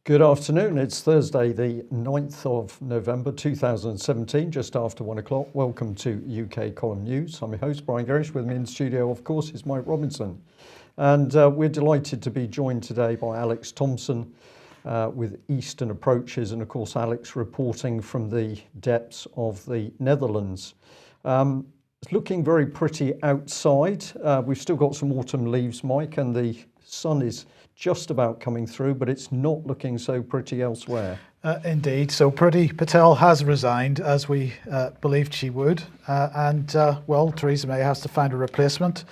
Good afternoon. It's Thursday, the 9th of November 2017, just after 1 o'clock. Welcome to UK Column News. I'm your host, Brian Gerrish. With me in studio, of course, is Mike Robinson. And we're delighted to be joined today by Alex Thomson with Eastern Approaches, and of course, Alex reporting from the depths of the Netherlands. It's looking very pretty outside. We've still got some autumn leaves, Mike, and the sun is just about coming through, but it's not looking so pretty elsewhere. Indeed. So Priti Patel has resigned, as we believed she would. Well, Theresa May has to find a replacement.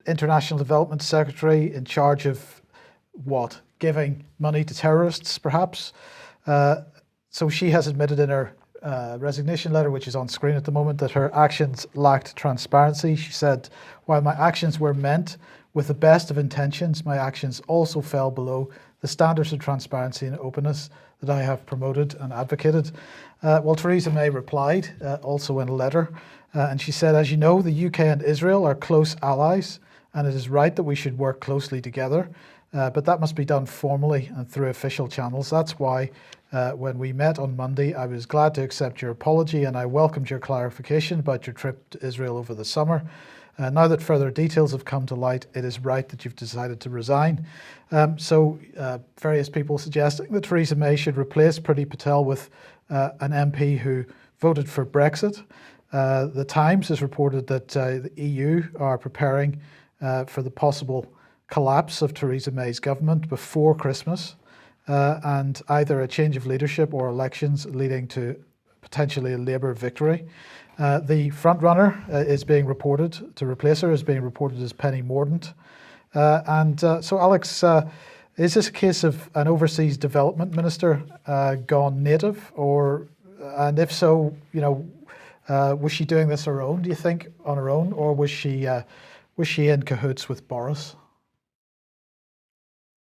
International Development Secretary in charge of what? Giving money to terrorists, perhaps. So she has admitted in her resignation letter, which is on screen at the moment, that her actions lacked transparency. She said, while my actions were meant with the best of intentions, my actions also fell below the standards of transparency and openness that I have promoted and advocated. Well, Theresa May replied also in a letter, and she said, as you know, the UK and Israel are close allies, and it is right that we should work closely together, but that must be done formally and through official channels. That's why when we met on Monday, I was glad to accept your apology, and I welcomed your clarification about your trip to Israel over the summer. Now that further details have come to light, it is right that you've decided to resign. Various people suggesting that Theresa May should replace Priti Patel with an MP who voted for Brexit. The Times has reported that the EU are preparing for the possible collapse of Theresa May's government before Christmas, and either a change of leadership or elections leading to potentially a Labour victory. The front-runner is being reported to replace her, is being reported as Penny Mordaunt. So Alex, is this a case of an overseas development minister gone native, and if so, was she doing this her own, do you think, on her own, or was she in cahoots with Boris?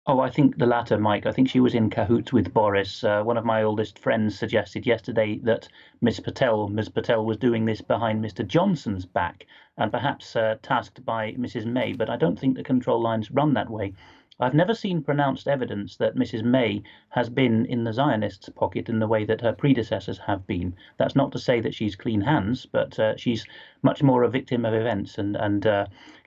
Oh, I think the latter, Mike. I think she was in cahoots with Boris. One of my oldest friends suggested yesterday that Ms. Patel was doing this behind Mr. Johnson's back, and perhaps tasked by Mrs. May, but I don't think the control lines run that way. I've never seen pronounced evidence that Mrs. May has been in the Zionists' pocket in the way that her predecessors have been. That's not to say that she's clean hands, but she's much more a victim of events and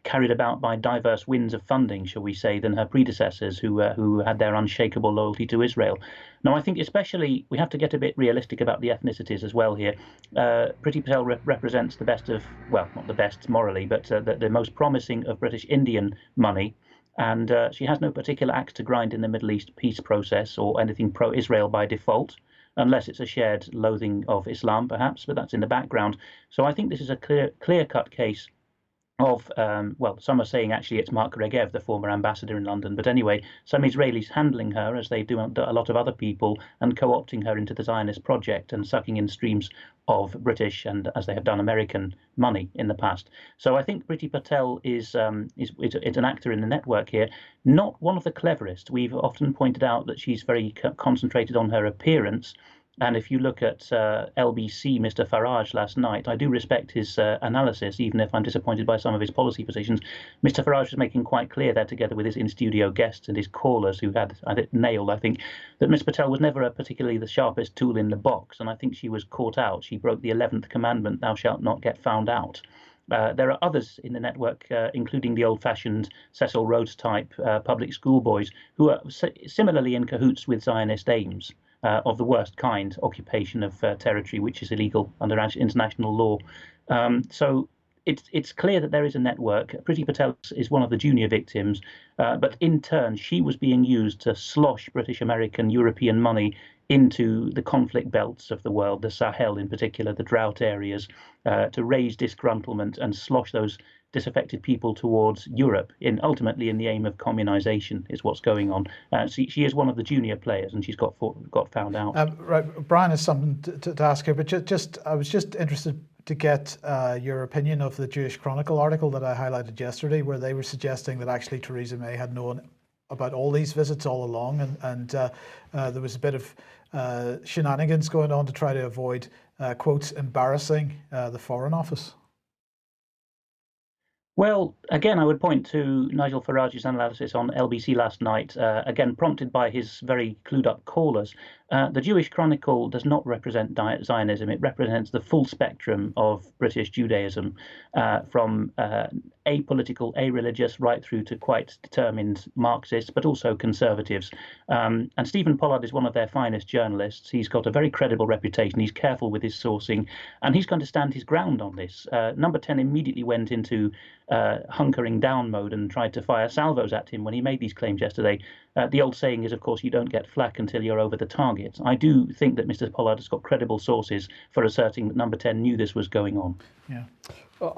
carried about by diverse winds of funding, shall we say, than her predecessors who had their unshakable loyalty to Israel. Now, I think especially we have to get a bit realistic about the ethnicities as well here. Priti Patel represents the best of, well, not the best morally, but the most promising of British Indian money. And she has no particular axe to grind in the Middle East peace process or anything pro-Israel by default, unless it's a shared loathing of Islam, perhaps, but that's in the background. So I think this is a clear-cut case of, well, some are saying actually it's Mark Regev, the former ambassador in London. But anyway, some Israelis handling her, as they do a lot of other people, and co-opting her into the Zionist project and sucking in streams of British and, as they have done, American money in the past. So I think Priti Patel is an actor in the network here, not one of the cleverest. We've often pointed out that she's very concentrated on her appearance. And if you look at LBC, Mr. Farage last night, I do respect his analysis, even if I'm disappointed by some of his policy positions. Mr. Farage was making quite clear there, together with his in-studio guests and his callers who had nailed, I think, that Ms. Patel was never particularly the sharpest tool in the box. And I think she was caught out. She broke the 11th commandment, thou shalt not get found out. There are others in the network, including the old-fashioned Cecil Rhodes type public school boys, who are similarly in cahoots with Zionist aims. Of the worst kind, occupation of territory which is illegal under international law. So it's clear that there is a network. Priti Patel is one of the junior victims, but in turn she was being used to slosh British, American, European money into the conflict belts of the world, the Sahel in particular, the drought areas, to raise disgruntlement and slosh those disaffected people towards Europe, ultimately in the aim of communization is what's going on. She is one of the junior players, and she's got found out. Right, Brian has something to ask here, but I was just interested to get your opinion of the Jewish Chronicle article that I highlighted yesterday, where they were suggesting that actually Theresa May had no about all these visits all along, and there was a bit of shenanigans going on to try to avoid, quotes, embarrassing the Foreign Office. Well, again, I would point to Nigel Farage's analysis on LBC last night, again, prompted by his very clued-up callers. The Jewish Chronicle does not represent Zionism. It represents the full spectrum of British Judaism, from apolitical, a-religious, right through to quite determined Marxists, but also conservatives. And Stephen Pollard is one of their finest journalists. He's got a very credible reputation. He's careful with his sourcing, and he's going to stand his ground on this. Number 10 immediately went into hunkering down mode and tried to fire salvos at him when he made these claims yesterday. The old saying is, of course, you don't get flack until you're over the target. I do think that Mr. Pollard has got credible sources for asserting that Number 10 knew this was going on. Yeah.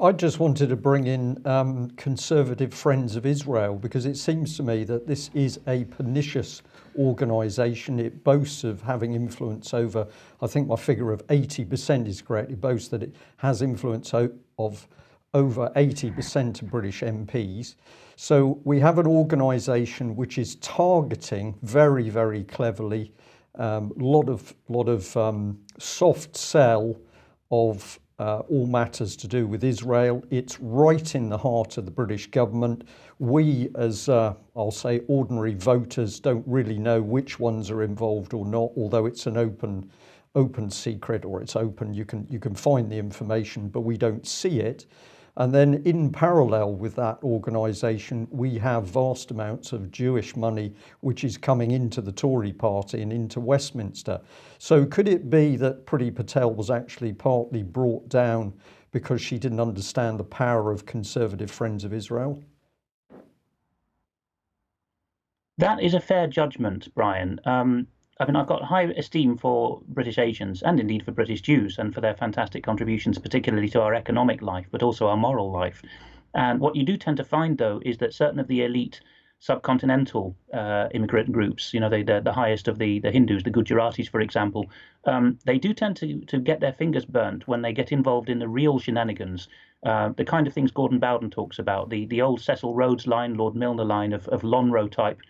I just wanted to bring in Conservative Friends of Israel, because it seems to me that this is a pernicious organisation. It boasts of having influence over, I think my figure of 80% is correct, it boasts that it has influence of over 80% of British MPs. So we have an organisation which is targeting very, very cleverly lot of soft sell of all matters to do with Israel. It's right in the heart of the British government. We, as I'll say, ordinary voters, don't really know which ones are involved or not, although it's an open secret, or it's open. You can find the information, but we don't see it. And then in parallel with that organisation, we have vast amounts of Jewish money which is coming into the Tory party and into Westminster. So could it be that Priti Patel was actually partly brought down because she didn't understand the power of Conservative Friends of Israel? That is a fair judgment, Brian. I mean, I've got high esteem for British Asians and indeed for British Jews and for their fantastic contributions, particularly to our economic life, but also our moral life. And what you do tend to find, though, is that certain of the elite subcontinental immigrant groups, you know, the highest of the Hindus, the Gujaratis, for example, they do tend to get their fingers burnt when they get involved in the real shenanigans, the kind of things Gordon Bowden talks about, the old Cecil Rhodes line, Lord Milner line of Lonhro type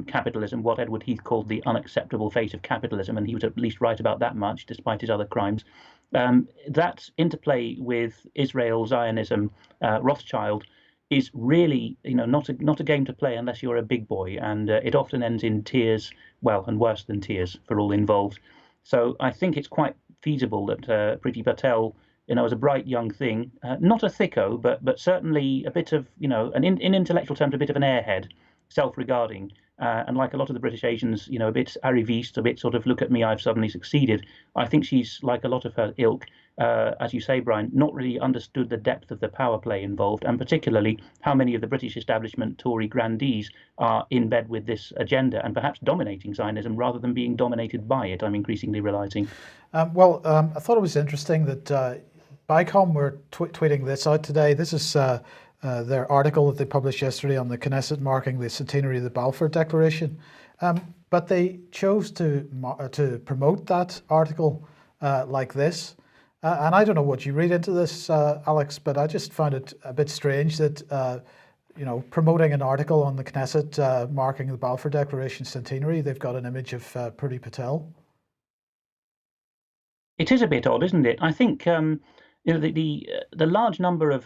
capitalism, what Edward Heath called the unacceptable fate of capitalism, and he was at least right about that much, despite his other crimes. That interplay with Israel, Zionism, Rothschild is really, you know, not a game to play unless you're a big boy, and it often ends in tears, well, and worse than tears for all involved. So I think it's quite feasible that Priti Patel, you know, as a bright young thing, not a thicko, but certainly a bit of, you know, in intellectual terms, a bit of an airhead, self-regarding, and like a lot of the British Asians, you know, a bit arriviste, a bit sort of look at me, I've suddenly succeeded. I think she's, like a lot of her ilk, as you say, Brian, not really understood the depth of the power play involved, and particularly how many of the British establishment Tory grandees are in bed with this agenda and perhaps dominating Zionism rather than being dominated by it, I'm increasingly realising. I thought it was interesting that Bicom were tweeting this out today. This is their article that they published yesterday on the Knesset marking the centenary of the Balfour Declaration. But they chose to promote that article like this. And I don't know what you read into this, Alex, but I just found it a bit strange that, you know, promoting an article on the Knesset marking the Balfour Declaration centenary, they've got an image of Priti Patel. It is a bit odd, isn't it? I think you know, the large number of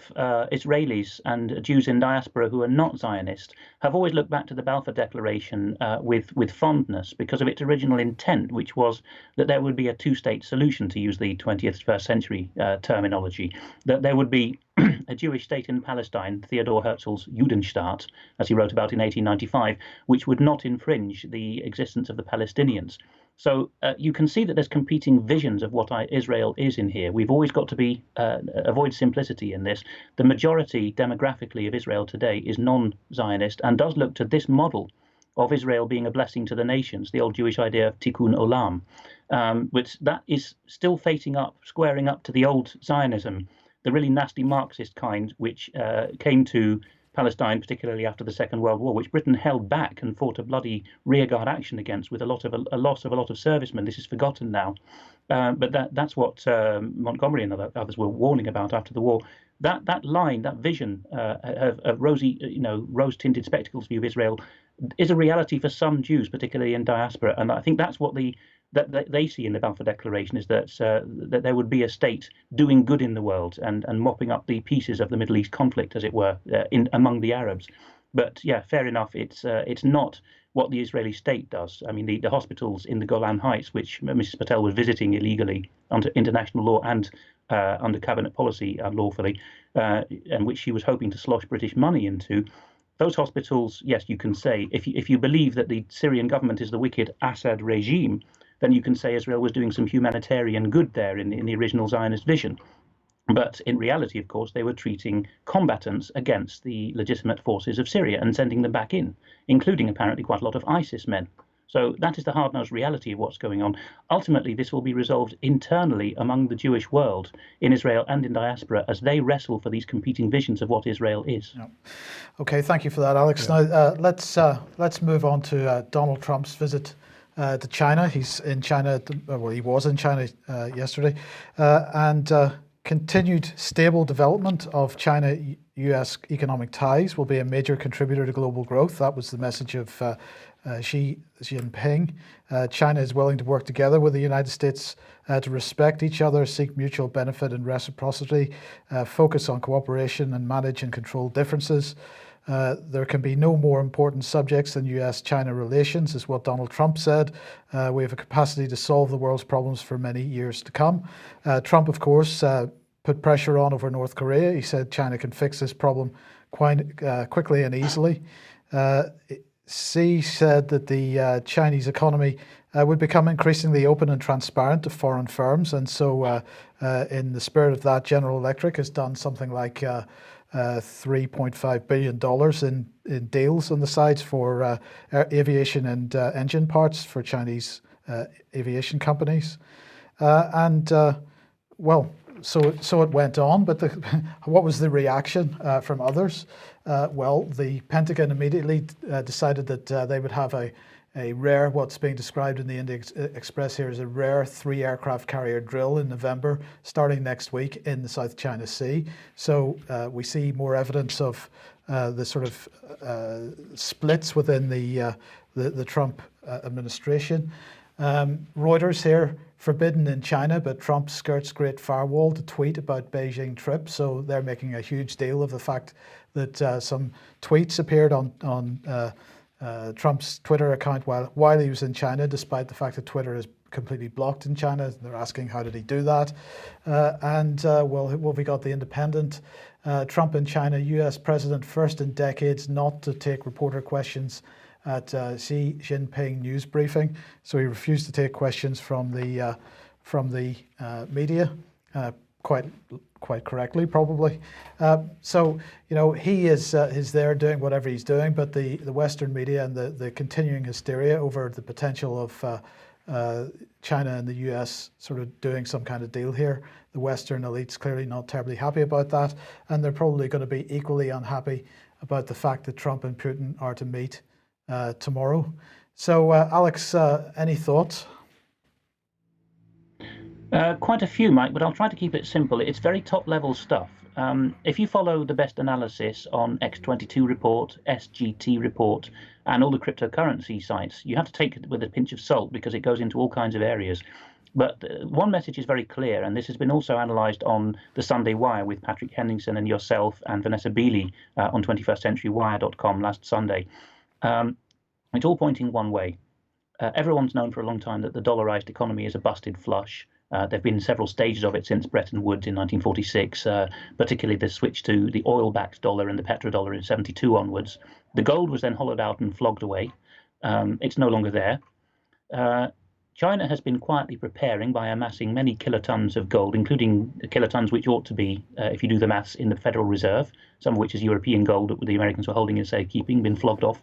Israelis and Jews in diaspora who are not Zionist have always looked back to the Balfour Declaration with fondness because of its original intent, which was that there would be a two-state solution, to use the 21st century terminology, that there would be a Jewish state in Palestine, Theodor Herzl's Judenstaat, as he wrote about in 1895, which would not infringe the existence of the Palestinians. So you can see that there's competing visions of what Israel is in here. We've always got to be avoid simplicity in this. The majority demographically of Israel today is non-Zionist and does look to this model of Israel being a blessing to the nations, the old Jewish idea of tikkun olam, which that is still squaring up to the old Zionism, the really nasty Marxist kind, which came to Palestine, particularly after the Second World War, which Britain held back and fought a bloody rearguard action against with a loss of a lot of servicemen. This is forgotten now, but that's what Montgomery and others were warning about after the war. That line, that vision of rosy, you know, rose-tinted spectacles view of Israel is a reality for some Jews, particularly in diaspora. And I think that's what that they see in the Balfour Declaration, is that that there would be a state doing good in the world and mopping up the pieces of the Middle East conflict, as it were, among the Arabs. But yeah, fair enough. It's not what the Israeli state does. I mean, the hospitals in the Golan Heights, which Mrs. Patel was visiting illegally under international law and under cabinet policy unlawfully, and which she was hoping to slosh British money into. Those hospitals, yes, you can say, if you believe that the Syrian government is the wicked Assad regime, then you can say Israel was doing some humanitarian good there in the original Zionist vision. But in reality, of course, they were treating combatants against the legitimate forces of Syria and sending them back in, including apparently quite a lot of ISIS men. So that is the hard-nosed reality of what's going on. Ultimately, this will be resolved internally among the Jewish world in Israel and in diaspora as they wrestle for these competing visions of what Israel is. Yeah. Okay, thank you for that, Alex. Yeah. Now, let's move on to Donald Trump's visit to China. He's in China, he was in China yesterday, and continued stable development of China-US economic ties will be a major contributor to global growth. That was the message of Xi Jinping. China is willing to work together with the United States to respect each other, seek mutual benefit and reciprocity, focus on cooperation and manage and control differences. There can be no more important subjects than US-China relations, is what Donald Trump said. We have a capacity to solve the world's problems for many years to come. Trump, of course, put pressure on over North Korea. He said China can fix this problem quite quickly and easily. Xi said that the Chinese economy would become increasingly open and transparent to foreign firms. And so in the spirit of that, General Electric has done something like $3.5 billion in deals on the sides for aviation and engine parts for Chinese aviation companies. So it went on, but what was the reaction from others? Well, the Pentagon immediately decided that they would have a rare, what's being described in the India Express here as a rare 3-aircraft carrier drill in November, starting next week in the South China Sea. So we see more evidence of the sort of splits within the Trump administration. Reuters here, forbidden in China, but Trump skirts Great Firewall to tweet about Beijing trip. So they're making a huge deal of the fact that some tweets appeared on Trump's Twitter account while he was in China, despite the fact that Twitter is completely blocked in China. They're asking, how did he do that? We got The Independent. Trump in China, US president first in decades not to take reporter questions at Xi Jinping news briefing. So he refused to take questions from the media, quite correctly, probably. So, you know, he is there doing whatever he's doing, but the Western media and the continuing hysteria over the potential of China and the US sort of doing some kind of deal here. The Western elite's clearly not terribly happy about that, and they're probably going to be equally unhappy about the fact that Trump and Putin are to meet tomorrow. So, Alex, any thoughts? Quite a few, Mike, but I'll try to keep it simple. It's very top-level stuff. If you follow the best analysis on X22 report, SGT report, and all the cryptocurrency sites, you have to take it with a pinch of salt because it goes into all kinds of areas. But one message is very clear, and this has been also analysed on the Sunday Wire with Patrick Henningsen and yourself and Vanessa Beeley on 21stcenturywire.com last Sunday. It's all pointing one way. Everyone's known for a long time that the dollarized economy is a busted flush. There have been several stages of it since Bretton Woods in 1946, particularly the switch to the oil-backed dollar and the petrodollar in 72 onwards. The gold was then hollowed out and flogged away. It's no longer there. China has been quietly preparing by amassing many kilotons of gold, including kilotons which ought to be, if you do the maths, in the Federal Reserve, some of which is European gold that the Americans were holding in safekeeping, been flogged off.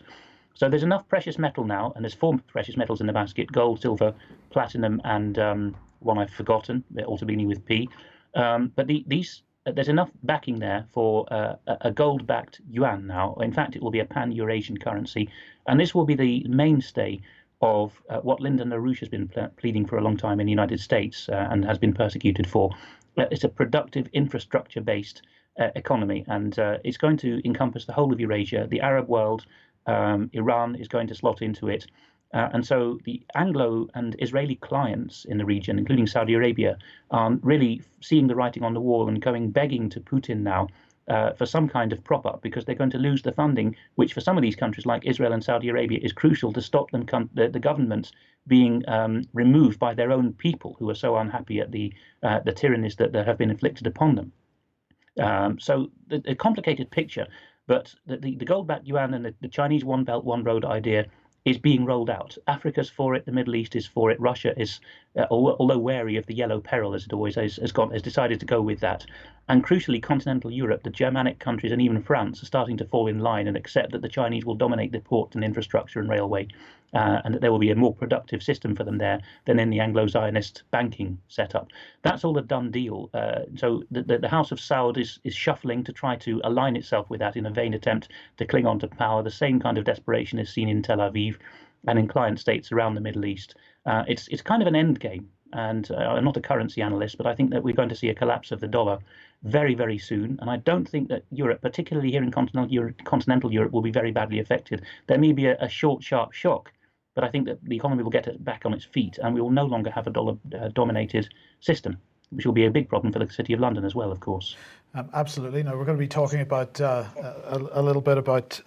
So there's enough precious metal now, and there's 4 precious metals in the basket: gold, silver, platinum, and one I've forgotten, Altabini with P. But there's enough backing there for a gold-backed yuan now. In fact, it will be a pan-Eurasian currency, and this will be the mainstay of what Lyndon LaRouche has been pleading for a long time in the United States and has been persecuted for. It's a productive, infrastructure-based economy, and it's going to encompass the whole of Eurasia, the Arab world, Iran is going to slot into it. And so the Anglo and Israeli clients in the region, including Saudi Arabia, are really seeing the writing on the wall and begging to Putin now for some kind of prop up, because they're going to lose the funding, which for some of these countries like Israel and Saudi Arabia is crucial to stop them the governments being removed by their own people who are so unhappy at the tyrannies that have been inflicted upon them. So a complicated picture, but the gold-backed yuan and the Chinese one belt, one road idea is being rolled out. Africa's for it, the Middle East is for it, Russia is, although wary of the yellow peril as it always has decided to go with that. And crucially, continental Europe, the Germanic countries and even France are starting to fall in line and accept that the Chinese will dominate the port and infrastructure and railway, and that there will be a more productive system for them there than in the Anglo-Zionist banking setup. That's all a done deal. So the House of Saud is shuffling to try to align itself with that in a vain attempt to cling on to power. The same kind of desperation is seen in Tel Aviv and in client states around the Middle East. It's kind of an end game. And I'm not a currency analyst, but I think that we're going to see a collapse of the dollar very, very soon. And I don't think that Europe, particularly here in continental Europe, will be very badly affected. There may be a short, sharp shock, but I think that the economy will get it back on its feet, and we will no longer have a dollar-dominated system, which will be a big problem for the City of London as well, of course. Absolutely. Now, we're going to be talking about a little bit about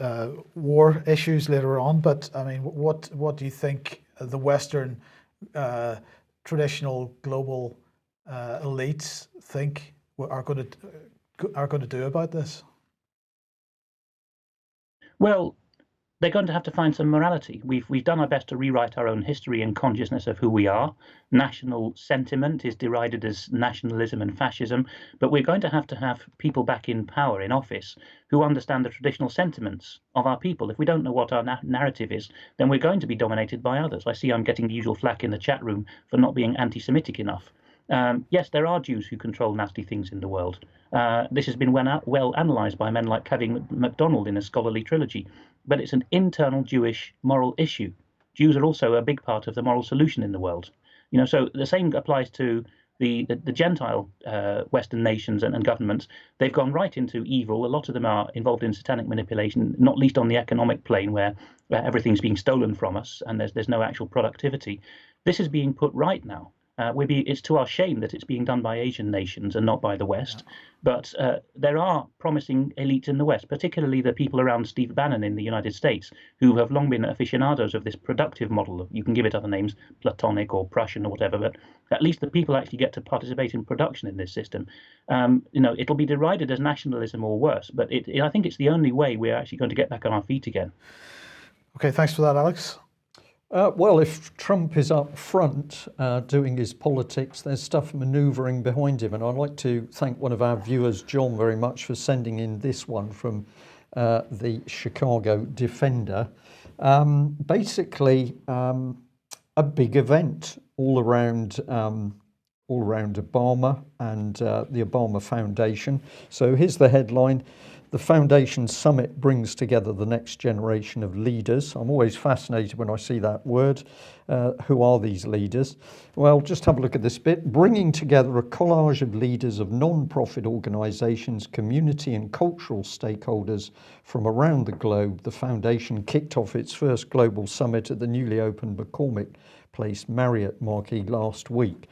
war issues later on, but I mean, what do you think the Western traditional global elites think are going to do about this? Well, they're going to have to find some morality. We've done our best to rewrite our own history and consciousness of who we are. National sentiment is derided as nationalism and fascism, but we're going to have people back in power, in office, who understand the traditional sentiments of our people. If we don't know what our narrative is, then we're going to be dominated by others. I see I'm getting the usual flack in the chat room for not being anti-Semitic enough. Yes, there are Jews who control nasty things in the world. This has been well analysed by men like Kevin MacDonald in a scholarly trilogy, but it's an internal Jewish moral issue. Jews are also a big part of the moral solution in the world. You know, so the same applies to the Gentile Western nations and governments. They've gone right into evil. A lot of them are involved in satanic manipulation, not least on the economic plane, where everything's being stolen from us and there's no actual productivity. This is being put right now. It's to our shame that it's being done by Asian nations and not by the West. Yeah. But there are promising elites in the West, particularly the people around Steve Bannon in the United States, who have long been aficionados of this productive model. You can give it other names, Platonic or Prussian or whatever, but at least the people actually get to participate in production in this system. It'll be derided as nationalism or worse, but I think it's the only way we're actually going to get back on our feet again. Okay, thanks for that, Alex. Well, if Trump is up front doing his politics, there's stuff manoeuvring behind him. And I'd like to thank one of our viewers, John, very much for sending in this one from the Chicago Defender. Basically, a big event all around Obama and the Obama Foundation. So here's the headline. The Foundation Summit brings together the next generation of leaders. I'm always fascinated when I see that word. Who are these leaders? Well, just have a look at this bit. Bringing together a collage of leaders of non-profit organisations, community and cultural stakeholders from around the globe, the Foundation kicked off its first global summit at the newly opened McCormick Place Marriott Marquis last week.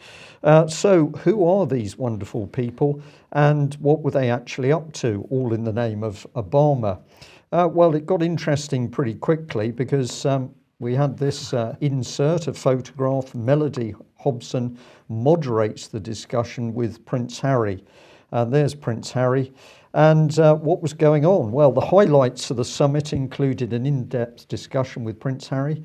So who are these wonderful people and what were they actually up to, all in the name of Obama? Well, it got interesting pretty quickly because we had this insert, a photograph. Melody Hobson moderates the discussion with Prince Harry. There's Prince Harry. And what was going on? Well, the highlights of the summit included an in-depth discussion with Prince Harry.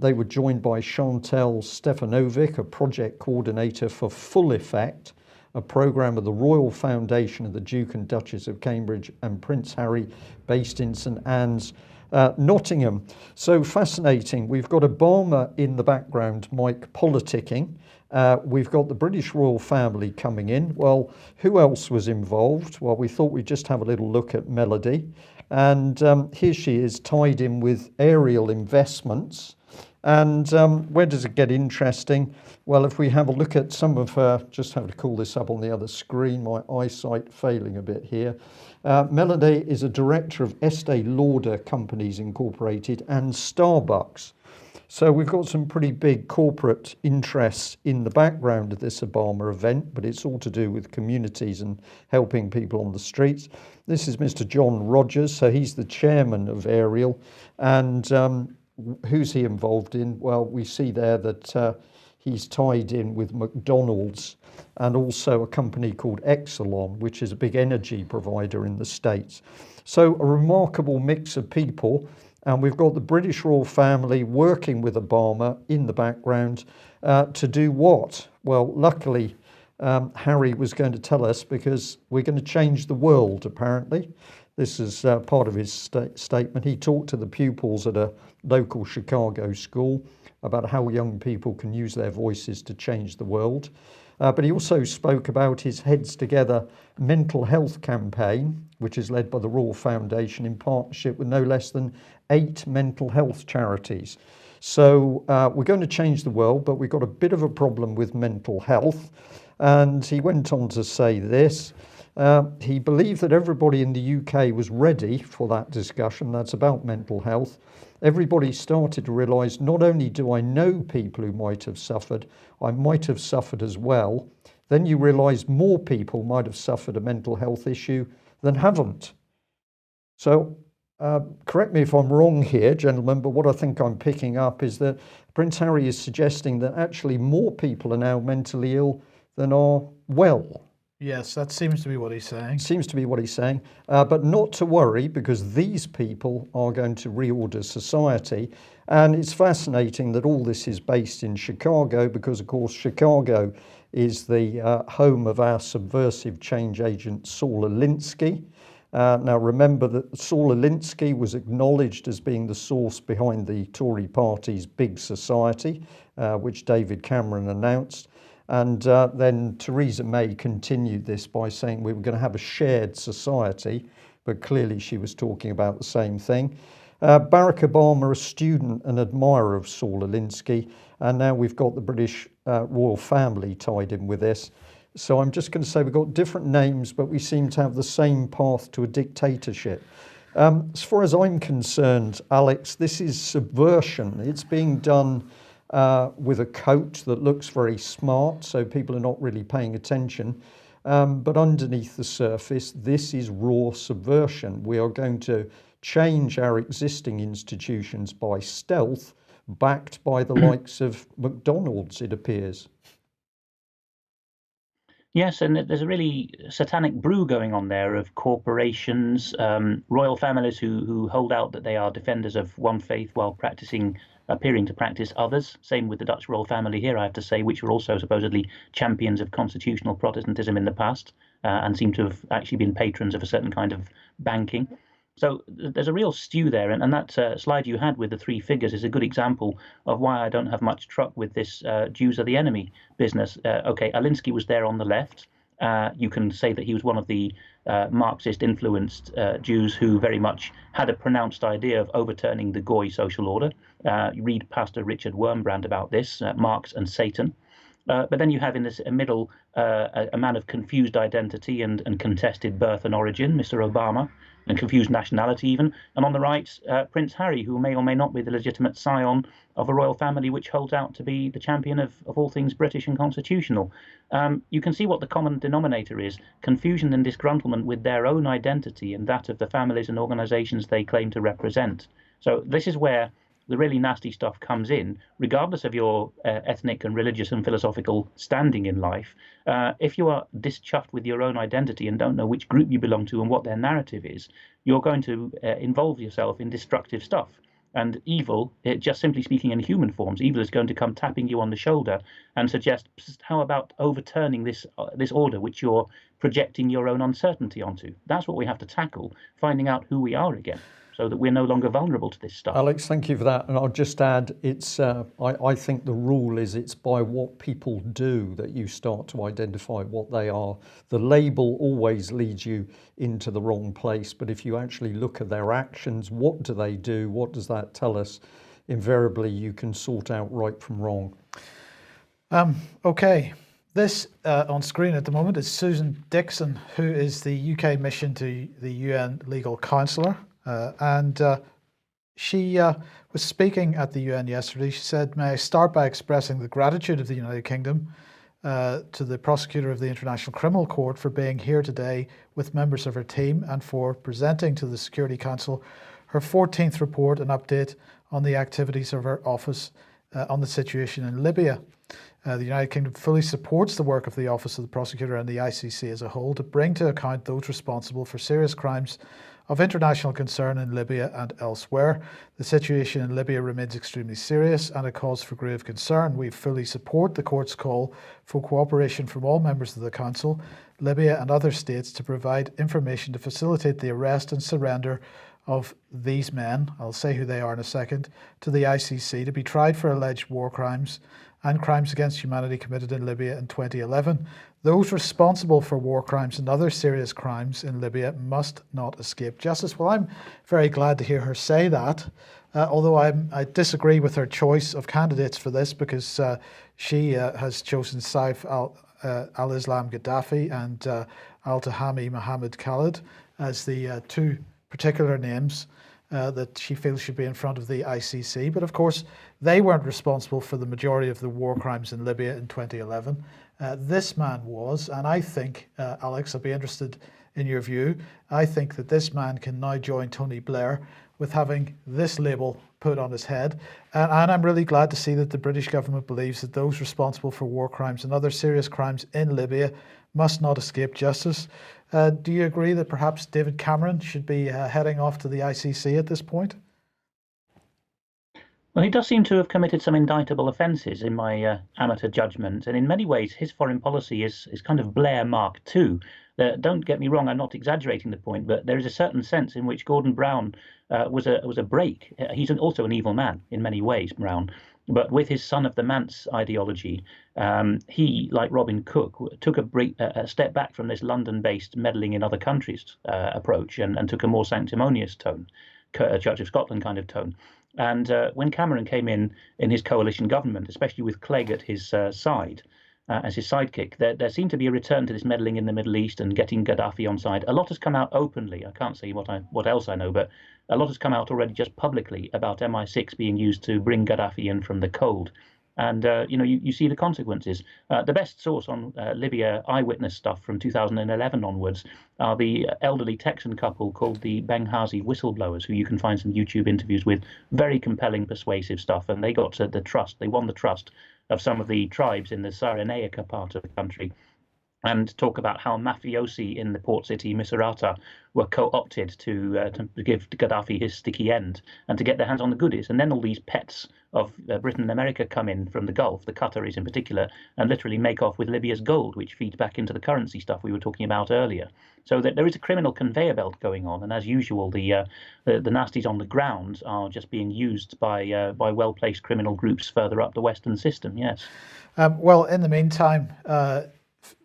They were joined by Chantel Stefanovic, a project coordinator for Full Effect, a programme of the Royal Foundation of the Duke and Duchess of Cambridge, and Prince Harry, based in St Anne's, Nottingham. So fascinating. We've got Obama in the background, Mike, politicking. We've got the British royal family coming in. Well, who else was involved? Well, we thought we'd just have a little look at Melody. And here she is tied in with Ariel Investments. And where does it get interesting? Well, if we have a look at some of her, just have to call this up on the other screen, my eyesight failing a bit here. Melanie is a director of Estee Lauder Companies Incorporated and Starbucks. So we've got some pretty big corporate interests in the background of this Obama event, but it's all to do with communities and helping people on the streets. This is Mr. John Rogers, so he's the chairman of Ariel. And who's he involved in? Well, we see there that he's tied in with McDonald's and also a company called Exelon, which is a big energy provider in the States. So a remarkable mix of people. And we've got the British royal family working with Obama in the background to do what? Well, luckily, Harry was going to tell us, because we're going to change the world, apparently. This is part of his statement. He talked to the pupils at a local Chicago school about how young people can use their voices to change the world. But he also spoke about his Heads Together mental health campaign, which is led by the Royal Foundation in partnership with no less than 8 mental health charities. So we're going to change the world, but we've got a bit of a problem with mental health. And he went on to say this. He believed that everybody in the UK was ready for that discussion. That's about mental health. Everybody started to realise, not only do I know people who might have suffered, I might have suffered as well. Then you realise more people might have suffered a mental health issue than haven't. So correct me if I'm wrong here, gentlemen, but what I think I'm picking up is that Prince Harry is suggesting that actually more people are now mentally ill than are well. Yes, that seems to be what he's saying. Seems to be what he's saying, but not to worry, because these people are going to reorder society. And it's fascinating that all this is based in Chicago, because of course Chicago is the home of our subversive change agent Saul Alinsky. Now remember that Saul Alinsky was acknowledged as being the source behind the Tory party's Big Society, which David Cameron announced. And then Theresa May continued this by saying we were going to have a shared society, but clearly she was talking about the same thing. Barack Obama, a student and admirer of Saul Alinsky, and now we've got the British royal family tied in with this. So I'm just going to say we've got different names, but we seem to have the same path to a dictatorship. As far as I'm concerned, Alex, this is subversion. It's being done with a coat that looks very smart, so people are not really paying attention. But underneath the surface, this is raw subversion. We are going to change our existing institutions by stealth, backed by the likes of McDonald's, it appears. Yes, and there's a really satanic brew going on there of corporations, royal families who hold out that they are defenders of one faith while appearing to practice others. Same with the Dutch royal family here, I have to say, which were also supposedly champions of constitutional Protestantism in the past, and seem to have actually been patrons of a certain kind of banking. So there's a real stew there, and that slide you had with the 3 figures is a good example of why I don't have much truck with this Jews are the enemy business. Okay, Alinsky was there on the left. You can say that he was one of the Marxist-influenced Jews who very much had a pronounced idea of overturning the Goy social order. You read Pastor Richard Wurmbrand about this, Marx and Satan. But then you have in this middle a man of confused identity and contested birth and origin, Mr. Obama, and confused nationality even. And on the right, Prince Harry, who may or may not be the legitimate scion of a royal family which holds out to be the champion of all things British and constitutional. You can see what the common denominator is: confusion and disgruntlement with their own identity and that of the families and organisations they claim to represent. So this is where the really nasty stuff comes in, regardless of your ethnic and religious and philosophical standing in life. If you are dischuffed with your own identity and don't know which group you belong to and what their narrative is, you're going to involve yourself in destructive stuff. And evil, just simply speaking in human forms, evil is going to come tapping you on the shoulder and suggest, how about overturning this order which you're projecting your own uncertainty onto? That's what we have to tackle, finding out who we are again, so that we're no longer vulnerable to this stuff. Alex, thank you for that. And I'll just add, it's I think the rule is it's by what people do that you start to identify what they are. The label always leads you into the wrong place, but if you actually look at their actions, what do they do? What does that tell us? invariably you can sort out right from wrong. Okay, this on screen at the moment is Susan Dixon, who is the UK mission to the UN legal counsellor, and she was speaking at the UN yesterday. She said, "May I start by expressing the gratitude of the United Kingdom to the prosecutor of the International Criminal Court for being here today with members of her team and for presenting to the Security Council her 14th report and update on the activities of her office on the situation in Libya. The United Kingdom fully supports the work of the Office of the Prosecutor and the ICC as a whole to bring to account those responsible for serious crimes of international concern in Libya and elsewhere. The situation in Libya remains extremely serious and a cause for grave concern. We fully support the court's call for cooperation from all members of the Council, Libya and other states to provide information to facilitate the arrest and surrender of these men, I'll say who they are in a second, to the ICC to be tried for alleged war crimes and crimes against humanity committed in Libya in 2011. Those responsible for war crimes and other serious crimes in Libya must not escape justice." Well, I'm very glad to hear her say that, although I disagree with her choice of candidates for this, because she has chosen Saif al-Islam Gaddafi and al-Tahami Mohammed Khalid as the two particular names that she feels should be in front of the ICC. But of course, they weren't responsible for the majority of the war crimes in Libya in 2011. This man was, and I think, Alex, I'd be interested in your view, I think that this man can now join Tony Blair with having this label put on his head. And I'm really glad to see that the British government believes that those responsible for war crimes and other serious crimes in Libya must not escape justice. Do you agree that perhaps David Cameron should be heading off to the ICC at this point? Well, he does seem to have committed some indictable offences in my amateur judgment, and in many ways his foreign policy is kind of Blair Mark II. Don't get me wrong, I'm not exaggerating the point, but there is a certain sense in which Gordon Brown was a break. He's also an evil man in many ways, Brown. But with his son of the manse ideology, he, like Robin Cook, took a step back from this London-based meddling in other countries approach and took a more sanctimonious tone, Church of Scotland kind of tone. And when Cameron came in his coalition government, especially with Clegg at his side, as his sidekick, there seemed to be a return to this meddling in the Middle East and getting Gaddafi on side. A lot has come out openly. I can't say what else I know, but a lot has come out already just publicly about MI6 being used to bring Gaddafi in from the cold. And, you see the consequences. The best source on Libya eyewitness stuff from 2011 onwards are the elderly Texan couple called the Benghazi whistleblowers, who you can find some YouTube interviews with. Very compelling, persuasive stuff. And they got the trust. They won the trust of some of the tribes in the Cyrenaica part of the country, and talk about how mafiosi in the port city Misurata were co-opted to give Gaddafi his sticky end and to get their hands on the goodies. And then all these pets of Britain and America come in from the Gulf, the Qataris in particular, and literally make off with Libya's gold, which feeds back into the currency stuff we were talking about earlier. So that there is a criminal conveyor belt going on, and as usual, the nasties on the ground are just being used by well-placed criminal groups further up the Western system. Yes. Well, in the meantime,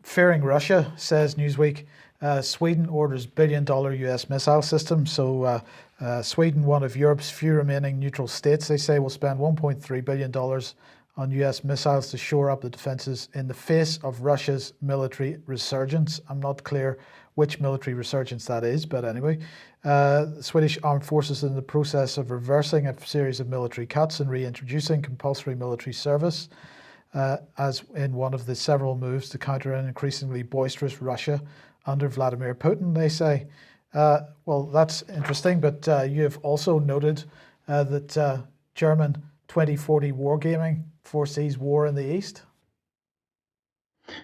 fearing Russia, says Newsweek, Sweden orders billion-dollar US missile system. So Sweden, one of Europe's few remaining neutral states, they say, will spend $1.3 billion on US missiles to shore up the defenses in the face of Russia's military resurgence. I'm not clear which military resurgence that is, but anyway. The Swedish Armed Forces are in the process of reversing a series of military cuts and reintroducing compulsory military service, as in one of the several moves to counter an increasingly boisterous Russia under Vladimir Putin, they say. Well, that's interesting, but you have also noted that German 2040 wargaming foresees war in the East.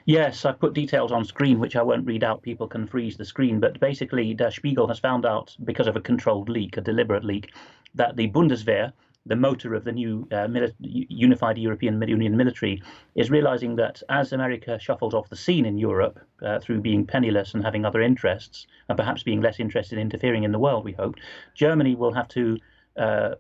Yes, I've put details on screen, which I won't read out. People can freeze the screen. But basically, Der Spiegel has found out, because of a controlled leak, a deliberate leak, that the Bundeswehr, the motor of the new unified European Union military, is realizing that as America shuffles off the scene in Europe through being penniless and having other interests, and perhaps being less interested in interfering in the world, we hope, Germany will have to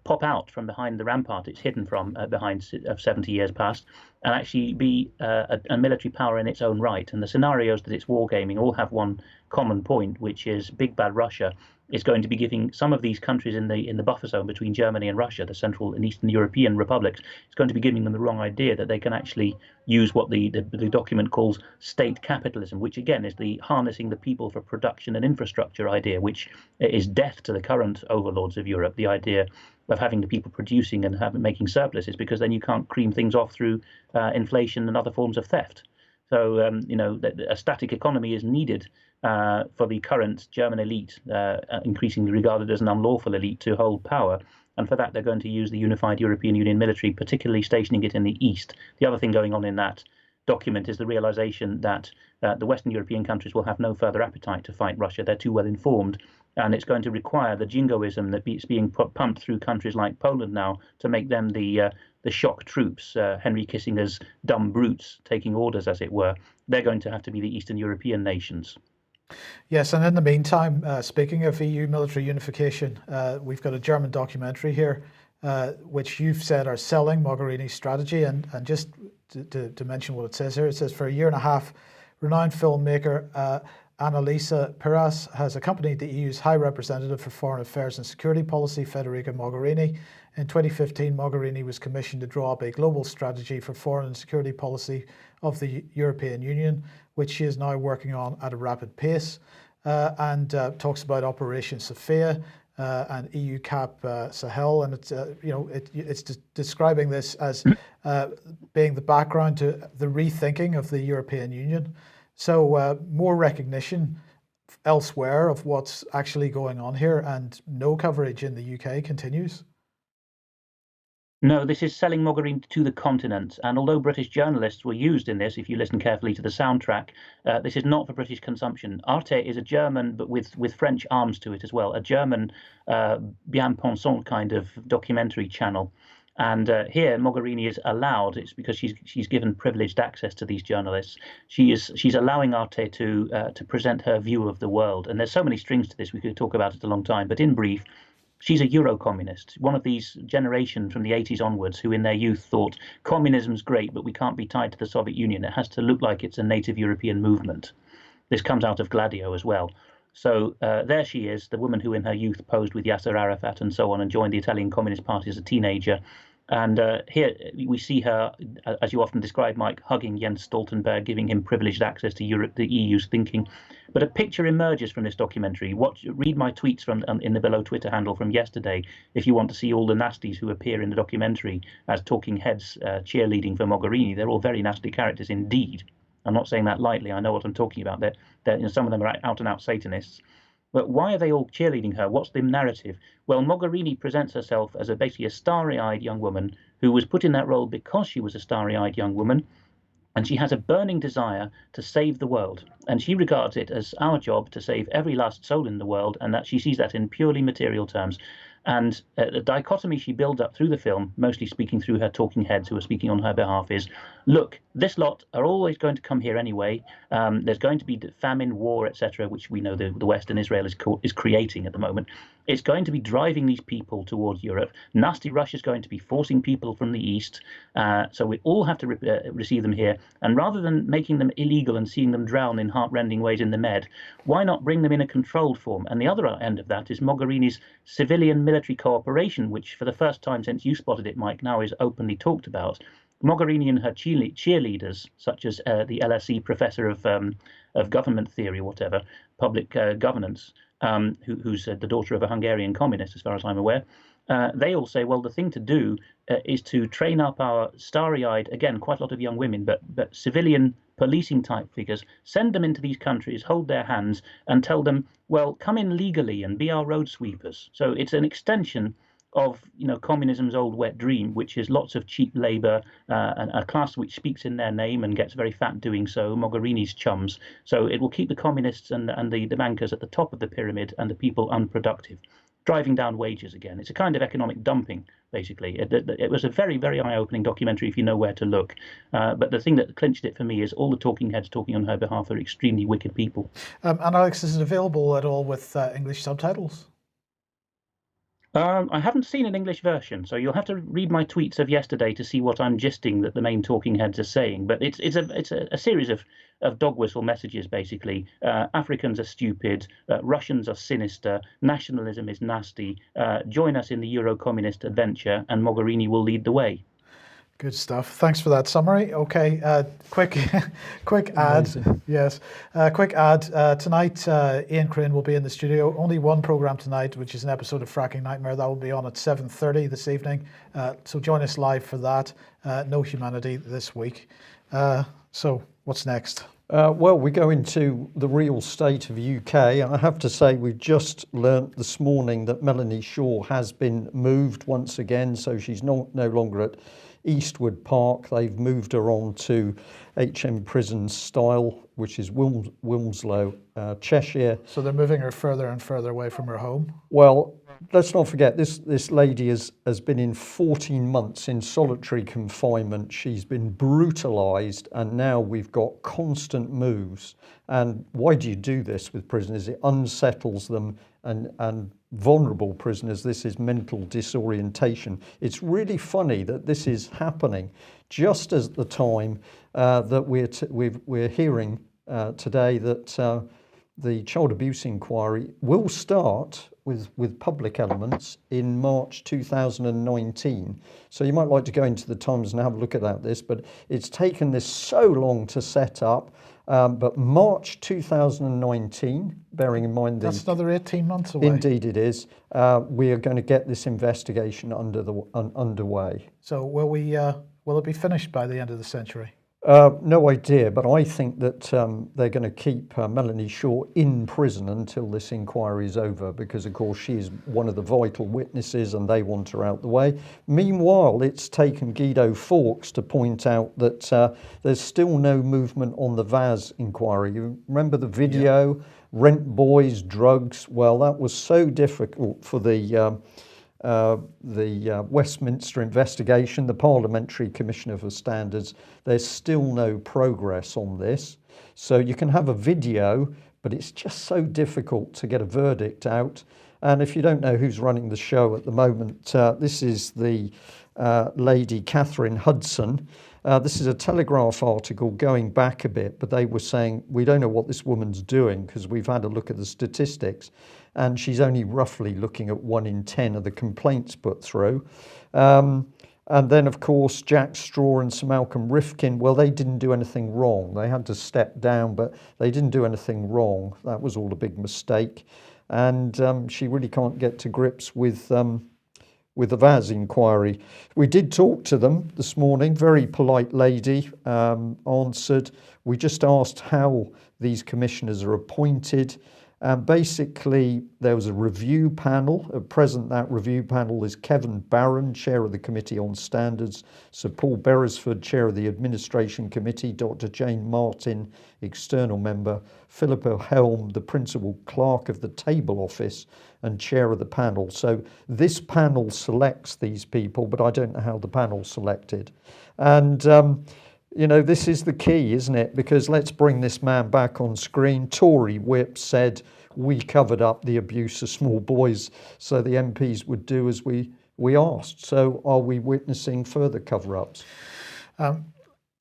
pop out from behind the rampart it's hidden from behind of 70 years past, and actually be a military power in its own right. And the scenarios that it's wargaming all have one common point, which is big bad Russia is going to be giving some of these countries in the buffer zone between Germany and Russia, the Central and Eastern European republics, it's going to be giving them the wrong idea that they can actually use what the document calls state capitalism, which again is the harnessing the people for production and infrastructure idea, which is death to the current overlords of Europe, the idea of having the people producing and making surpluses, because then you can't cream things off through inflation and other forms of theft. So, a static economy is needed for the current German elite, increasingly regarded as an unlawful elite, to hold power. And for that, they're going to use the unified European Union military, particularly stationing it in the east. The other thing going on in that document is the realization that the Western European countries will have no further appetite to fight Russia. They're too well informed. And it's going to require the jingoism that's being pumped through countries like Poland now to make them the shock troops, Henry Kissinger's dumb brutes taking orders, as it were. They're going to have to be the Eastern European nations. Yes, and in the meantime, speaking of EU military unification, we've got a German documentary here, which you've said are selling Mogherini's strategy. And just to mention what it says here, it says, for a year and a half, renowned filmmaker Annalisa Piras has accompanied the EU's High Representative for Foreign Affairs and Security Policy, Federica Mogherini. In 2015, Mogherini was commissioned to draw up a global strategy for foreign and security policy of the European Union, which she is now working on at a rapid pace, and talks about Operation Sophia and EU Cap Sahel, and it's describing this as being the background to the rethinking of the European Union. So more recognition elsewhere of what's actually going on here, and no coverage in the UK continues. No, this is selling Mogherini to the continent. And although British journalists were used in this, if you listen carefully to the soundtrack, this is not for British consumption. Arte is a German, but with French arms to it as well, a German bien pensant kind of documentary channel. And here, Mogherini is allowed. It's because she's given privileged access to these journalists. She's allowing Arte to present her view of the world. And there's so many strings to this. We could talk about it a long time. But in brief, she's a Euro-communist, one of these generation from the 80s onwards who in their youth thought communism's great, but we can't be tied to the Soviet Union. It has to look like it's a native European movement. This comes out of Gladio as well. So there she is, the woman who in her youth posed with Yasser Arafat and so on and joined the Italian Communist Party as a teenager. And here we see her, as you often describe, Mike, hugging Jens Stoltenberg, giving him privileged access to Europe, the EU's thinking. But a picture emerges from this documentary. Read my tweets from in the below Twitter handle from yesterday if you want to see all the nasties who appear in the documentary as talking heads cheerleading for Mogherini. They're all very nasty characters indeed. I'm not saying that lightly. I know what I'm talking about. Some of them are out-and-out Satanists. But why are they all cheerleading her? What's the narrative? Well, Mogherini presents herself as basically a starry-eyed young woman who was put in that role because she was a starry-eyed young woman, and she has a burning desire to save the world. And she regards it as our job to save every last soul in the world, and that she sees that in purely material terms. And the dichotomy she builds up through the film, mostly speaking through her talking heads who are speaking on her behalf, is, look, this lot are always going to come here anyway. There's going to be famine, war, etc., which we know the West and Israel is creating at the moment. It's going to be driving these people towards Europe. Nasty Russia's going to be forcing people from the East. So we all have to receive them here. And rather than making them illegal and seeing them drown in heartrending ways in the Med, why not bring them in a controlled form? And the other end of that is Mogherini's civilian military cooperation, which for the first time since you spotted it, Mike, now is openly talked about. Mogherini and her cheerleaders, such as the LSE professor of government theory or whatever, public governance, who's the daughter of a Hungarian communist, as far as I'm aware, they all say, well, the thing to do is to train up our starry-eyed, again, quite a lot of young women, but civilian policing type figures, send them into these countries, hold their hands and tell them, well, come in legally and be our road sweepers. So it's an extension of communism's old wet dream, which is lots of cheap labor and a class which speaks in their name and gets very fat doing so, Mogherini's chums. So it will keep the communists and the bankers at the top of the pyramid and the people unproductive, driving down wages again. It's a kind of economic dumping, basically. It was a very, very eye-opening documentary if you know where to look. But the thing that clinched it for me is all the talking heads talking on her behalf are extremely wicked people. And Alex, is it available at all with English subtitles? I haven't seen an English version, so you'll have to read my tweets of yesterday to see what I'm gisting that the main talking heads are saying. But it's a series of dog whistle messages, basically. Africans are stupid, Russians are sinister, nationalism is nasty. Join us in the Euro-communist adventure, and Mogherini will lead the way. Good stuff. Thanks for that summary. Okay, quick ad. Amazing. Yes, quick ad. Tonight, Ian Crane will be in the studio. Only one program tonight, which is an episode of Fracking Nightmare. That will be on at 7:30 this evening. So join us live for that. No humanity this week. So what's next? Well, we go into the real state of the UK. I have to say, we've just learnt this morning that Melanie Shaw has been moved once again, so she's no longer at Eastwood Park. They've moved her on to HM Prison Style, which is Wilmslow, Cheshire. So they're moving her further and further away from her home? Well, let's not forget, this lady has been in 14 months in solitary confinement. She's been brutalised, and now we've got constant moves. And why do you do this with prisoners? It unsettles them, and vulnerable prisoners, this is mental disorientation. It's really funny that this is happening just at the time that we're hearing today that the child abuse inquiry will start with public elements in March 2019. So you might like to go into the Times and have a look at this, but it's taken this so long to set up. But March 2019, bearing in mind that's another 18 months away. Indeed it is. We are going to get this investigation underway. So will it be finished by the end of the century? No idea, but I think that they're going to keep Melanie Shaw in prison until this inquiry is over, because of course she is one of the vital witnesses and they want her out the way. Meanwhile, it's taken Guido Fawkes to point out that there's still no movement on the Vaz inquiry. You remember the video? Yeah. Rent boys, drugs. Well, that was so difficult for the Westminster investigation, the Parliamentary Commissioner for Standards. There's still no progress on this. So you can have a video, but it's just so difficult to get a verdict out. And if you don't know who's running the show at the moment, this is the lady Catherine Hudson. This is a Telegraph article going back a bit, but they were saying, we don't know what this woman's doing because we've had a look at the statistics, and she's only roughly looking at 1 in 10 of the complaints put through. And then, of course, Jack Straw and Sir Malcolm Rifkin, well, they didn't do anything wrong. They had to step down, but they didn't do anything wrong. That was all a big mistake. And she really can't get to grips with the Vaz inquiry. We did talk to them this morning, very polite lady, answered. We just asked how these commissioners are appointed. Basically, there was a review panel. At present, that review panel is Kevin Barron, Chair of the Committee on Standards, Sir Paul Beresford, Chair of the Administration Committee, Dr. Jane Martin, External Member, Philippa Helm, the Principal Clerk of the Table Office and Chair of the panel. So this panel selects these people, but I don't know how the panel selected. And you know, this is the key, isn't it? Because let's bring this man back on screen. Tory whip said we covered up the abuse of small boys, so the MPs would do as we asked. So are we witnessing further cover-ups?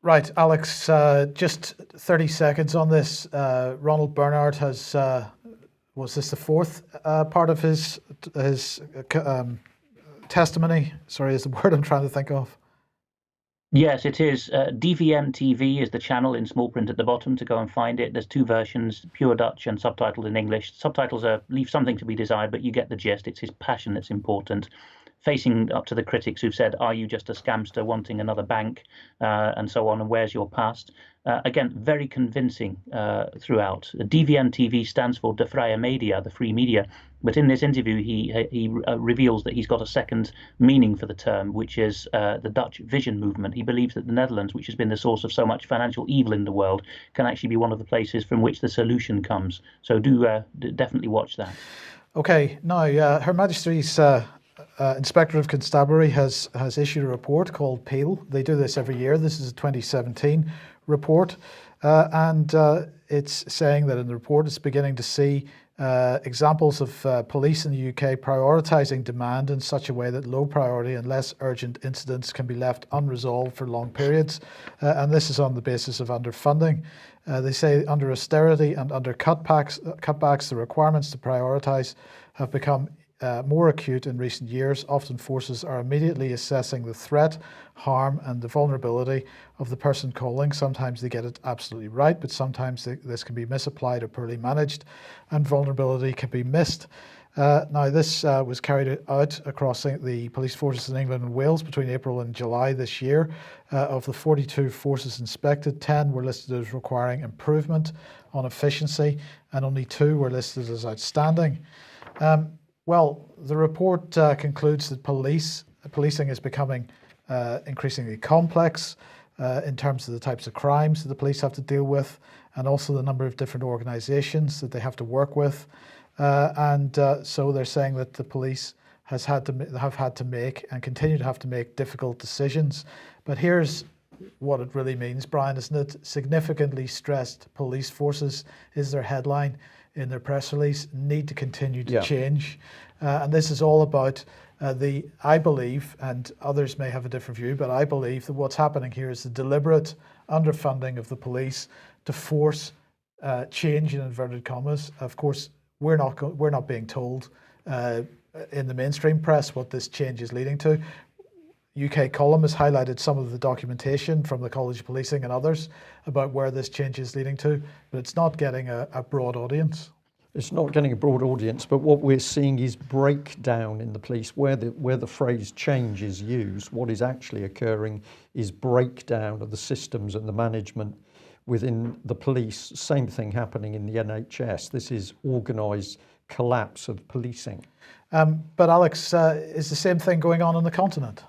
Right, Alex, just 30 seconds on this. Ronald Bernard has, was this the fourth part of his testimony? Sorry, is the word I'm trying to think of. Yes, it is. DVM TV is the channel in small print at the bottom to go and find it. There's 2 versions, pure Dutch and subtitled in English. Subtitles leave something to be desired, but you get the gist. It's his passion that's important. Facing up to the critics who've said, are you just a scamster wanting another bank, and so on, and where's your past? Again, very convincing throughout. DVM TV stands for De Vrije Media, the free media. But in this interview, he reveals that he's got a second meaning for the term, which is the Dutch vision movement. He believes that the Netherlands, which has been the source of so much financial evil in the world, can actually be one of the places from which the solution comes. So do definitely watch that. Okay, now Her Majesty's Inspector of Constabulary has issued a report called Peel. They do this every year. This is a 2017 report, and it's saying that in the report it's beginning to see Examples of police in the UK prioritising demand in such a way that low priority and less urgent incidents can be left unresolved for long periods. And this is on the basis of underfunding. They say under austerity and under cutbacks, the requirements to prioritise have become more acute in recent years. Often forces are immediately assessing the threat, harm and the vulnerability of the person calling. Sometimes they get it absolutely right, but sometimes this can be misapplied or poorly managed and vulnerability can be missed. Now this was carried out across the police forces in England and Wales between April and July this year. Of the 42 forces inspected, 10 were listed as requiring improvement on efficiency and only 2 were listed as outstanding. Well, the report concludes that policing is becoming increasingly complex in terms of the types of crimes that the police have to deal with and also the number of different organisations that they have to work with. So they're saying that the police have had to make and continue to have to make difficult decisions. But here's what it really means, Brian, isn't it? Significantly stressed police forces is their headline in their press release, need to continue to change. And this is all about I believe, and others may have a different view, but I believe that what's happening here is the deliberate underfunding of the police to force change in inverted commas. Of course, we're not being told in the mainstream press what this change is leading to. UK column has highlighted some of the documentation from the College of Policing and others about where this change is leading to, but it's not getting a broad audience. It's not getting a broad audience, but what we're seeing is breakdown in the police. Where the phrase change is used, what is actually occurring is breakdown of the systems and the management within the police. Same thing happening in the NHS. This is organised collapse of policing. But Alex, is the same thing going on the continent?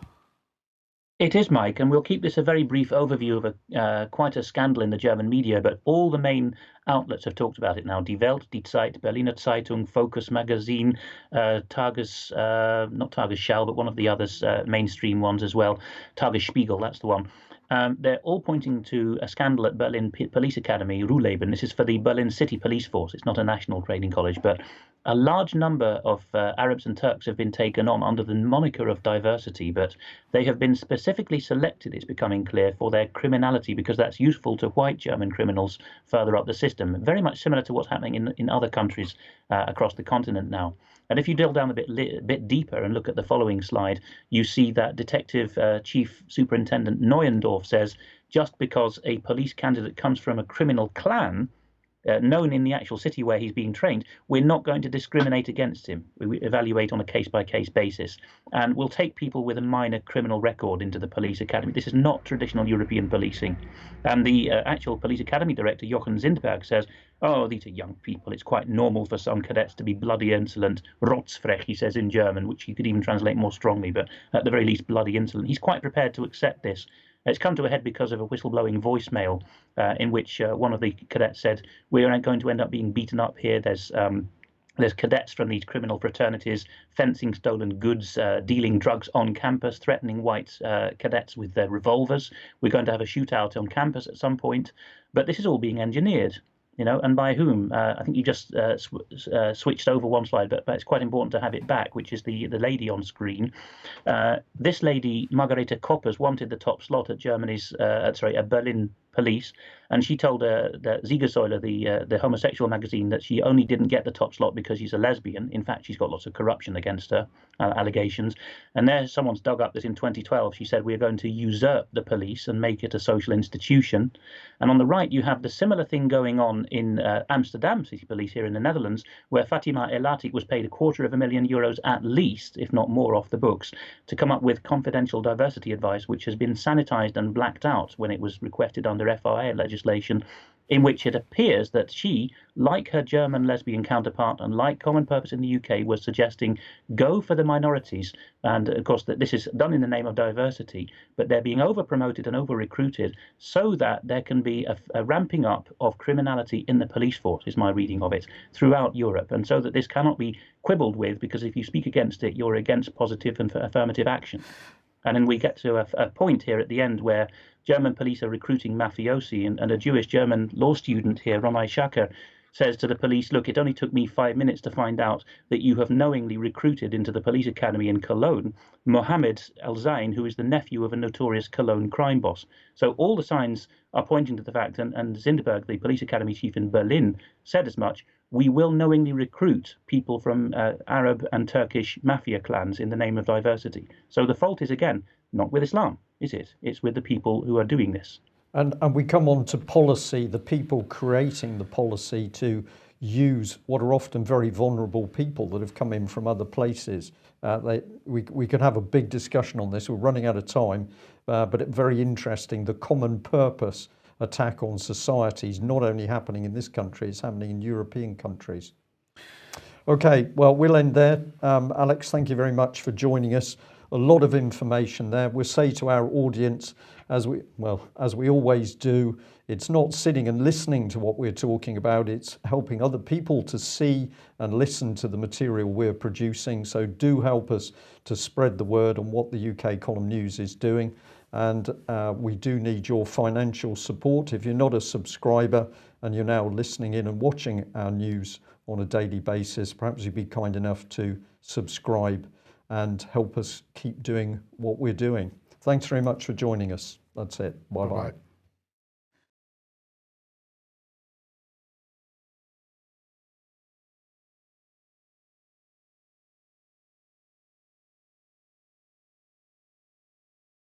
It is, Mike, and we'll keep this a very brief overview of quite a scandal in the German media, but all the main outlets have talked about it now. Die Welt, Die Zeit, Berliner Zeitung, Focus Magazine, not Tagesschau, but one of the others, mainstream ones as well, Tagesspiegel, that's the one. They're all pointing to a scandal at Berlin Police Academy, Ruhleben. This is for the Berlin City Police Force. It's not a national training college, but a large number of Arabs and Turks have been taken on under the moniker of diversity, but they have been specifically selected, it's becoming clear, for their criminality because that's useful to white German criminals further up the system. Very much similar to what's happening in other countries across the continent now. And if you drill down a bit deeper and look at the following slide, you see that Detective Chief Superintendent Neuendorf says just because a police candidate comes from a criminal clan, known in the actual city where he's being trained, we're not going to discriminate against him. We evaluate on a case-by-case basis. And we'll take people with a minor criminal record into the police academy. This is not traditional European policing. And the actual police academy director, Jochen Zindberg, says, oh, these are young people. It's quite normal for some cadets to be bloody insolent. Rotzfrech, he says in German, which he could even translate more strongly, but at the very least, bloody insolent. He's quite prepared to accept this. It's come to a head because of a whistleblowing voicemail in which one of the cadets said, we are going to end up being beaten up here. There's cadets from these criminal fraternities fencing stolen goods, dealing drugs on campus, threatening white cadets with their revolvers. We're going to have a shootout on campus at some point. But this is all being engineered. And by whom? I think you just switched over one slide, but it's quite important to have it back, which is the lady on screen. This lady, Margarete Koppers, wanted the top slot at Berlin Police, and she told the Siegersäule, the homosexual magazine, that she only didn't get the top slot because she's a lesbian. In fact, she's got lots of corruption against her, allegations. And there, someone's dug up this in 2012. She said, we're going to usurp the police and make it a social institution. And on the right, you have the similar thing going on in Amsterdam City Police here in the Netherlands, where Fatima Elati was paid €250,000 at least, if not more, off the books, to come up with confidential diversity advice, which has been sanitized and blacked out when it was requested under FRA legislation, in which it appears that she, like her German lesbian counterpart and like Common Purpose in the UK, was suggesting go for the minorities. And of course, that this is done in the name of diversity, but they're being over-promoted and over-recruited so that there can be a ramping up of criminality in the police force, is my reading of it, throughout Europe. And so that this cannot be quibbled with, because if you speak against it, you're against positive and affirmative action. And then we get to a point here at the end where German police are recruiting mafiosi, and a Jewish German law student here, Romai Shaker, says to the police, look, it only took me 5 minutes to find out that you have knowingly recruited into the police academy in Cologne Mohammed El-Zain, who is the nephew of a notorious Cologne crime boss. So all the signs are pointing to the fact, and Zinderberg, the police academy chief in Berlin, said as much, we will knowingly recruit people from Arab and Turkish mafia clans in the name of diversity. So the fault is, again, not with Islam, is it? It's with the people who are doing this. And we come on to policy, the people creating the policy to use what are often very vulnerable people that have come in from other places. We could have a big discussion on this. We're running out of time, but it's very interesting. The common purpose attack on society is not only happening in this country, it's happening in European countries. Okay, well, we'll end there. Alex, thank you very much for joining us. A lot of information there. We'll say to our audience, as we always do, it's not sitting and listening to what we're talking about, it's helping other people to see and listen to the material we're producing. So do help us to spread the word on what the UK Column News is doing. And we do need your financial support. If you're not a subscriber and you're now listening in and watching our news on a daily basis, perhaps you'd be kind enough to subscribe and help us keep doing what we're doing. Thanks very much for joining us. That's it. Bye-bye.